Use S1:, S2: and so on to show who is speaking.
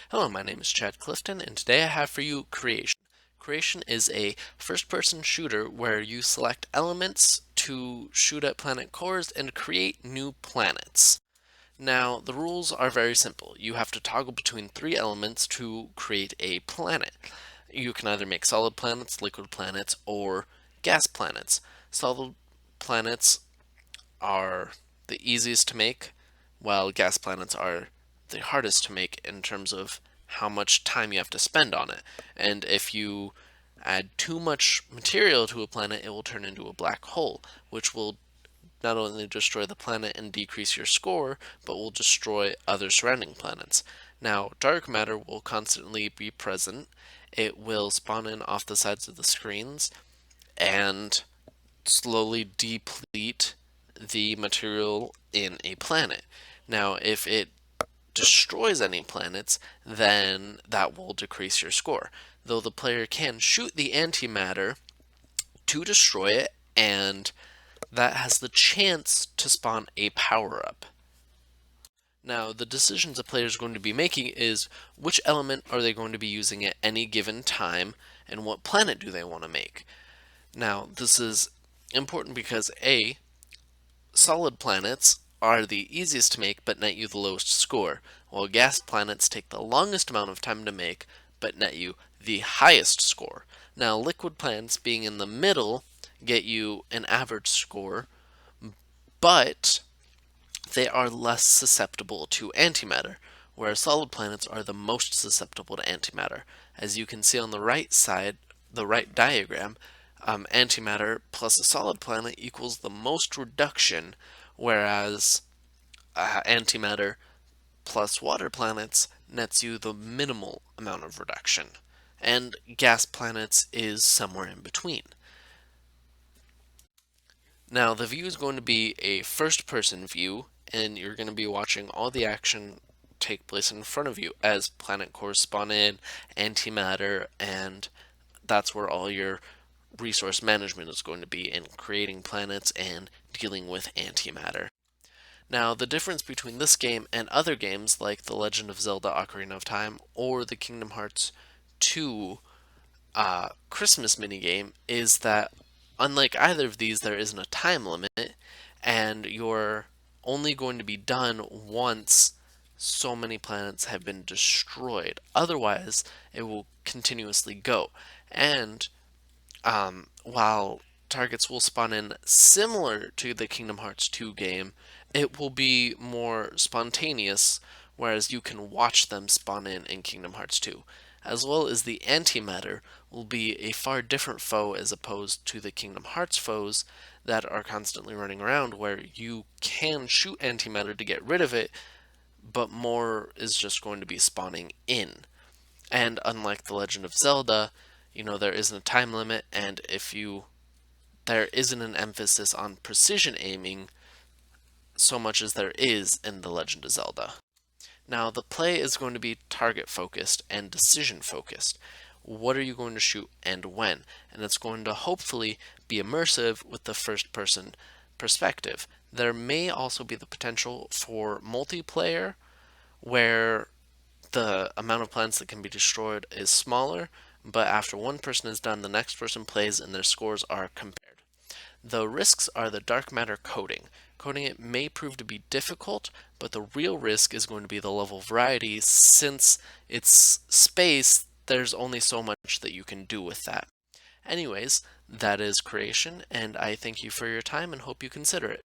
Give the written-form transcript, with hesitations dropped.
S1: Hello, my name is Chad Clifton, and today I have for you Creation. Creation is a first-person shooter where you select elements to shoot at planet cores and create new planets. Now, the rules are very simple. You have to toggle between three elements to create a planet. You can either make solid planets, liquid planets, or gas planets. Solid planets are the easiest to make, while gas planets are the hardest to make in terms of how much time you have to spend on it. And if you add too much material to a planet, it will turn into a black hole, which will not only destroy the planet and decrease your score, but will destroy other surrounding planets. Now, dark matter will constantly be present. It will spawn in off the sides of the screens and slowly deplete the material in a planet. Now, if it destroys any planets, then that will decrease your score. Though the player can shoot the antimatter to destroy it, and that has the chance to spawn a power up. Now, the decisions a player is going to be making is which element are they going to be using at any given time, and what planet do they want to make. Now, this is important because A, solid planets are the easiest to make but net you the lowest score, while gas planets take the longest amount of time to make but net you the highest score. Now, liquid planets being in the middle get you an average score, but they are less susceptible to antimatter, whereas solid planets are the most susceptible to antimatter. As you can see on the right side, the right diagram, antimatter plus a solid planet equals the most reduction, whereas antimatter plus water planets nets you the minimal amount of reduction. And gas planets is somewhere in between. Now, the view is going to be a first-person view, and you're going to be watching all the action take place in front of you as planet cores spawn in, antimatter, and that's where all your resource management is going to be in creating planets and dealing with antimatter. Now, the difference between this game and other games like The Legend of Zelda Ocarina of Time or the Kingdom Hearts 2 Christmas minigame is that unlike either of these, there isn't a time limit, and you're only going to be done once so many planets have been destroyed. Otherwise, it will continuously go. And while targets will spawn in similar to the Kingdom Hearts 2 game, it will be more spontaneous, whereas you can watch them spawn in Kingdom Hearts 2. As well as the antimatter will be a far different foe as opposed to the Kingdom Hearts foes that are constantly running around, where you can shoot antimatter to get rid of it, but more is just going to be spawning in. And unlike The Legend of Zelda, there isn't a time limit, and there isn't an emphasis on precision aiming so much as there is in The Legend of Zelda. Now, the play is going to be target focused and decision focused. What are you going to shoot and when? And it's going to hopefully be immersive with the first person perspective. There may also be the potential for multiplayer where the amount of planets that can be destroyed is smaller, but after one person is done, the next person plays and their scores are compared. The risks are the dark matter coding. Coding it may prove to be difficult, but the real risk is going to be the level variety. Since it's space, there's only so much that you can do with that. Anyways, that is Creation, and I thank you for your time and hope you consider it.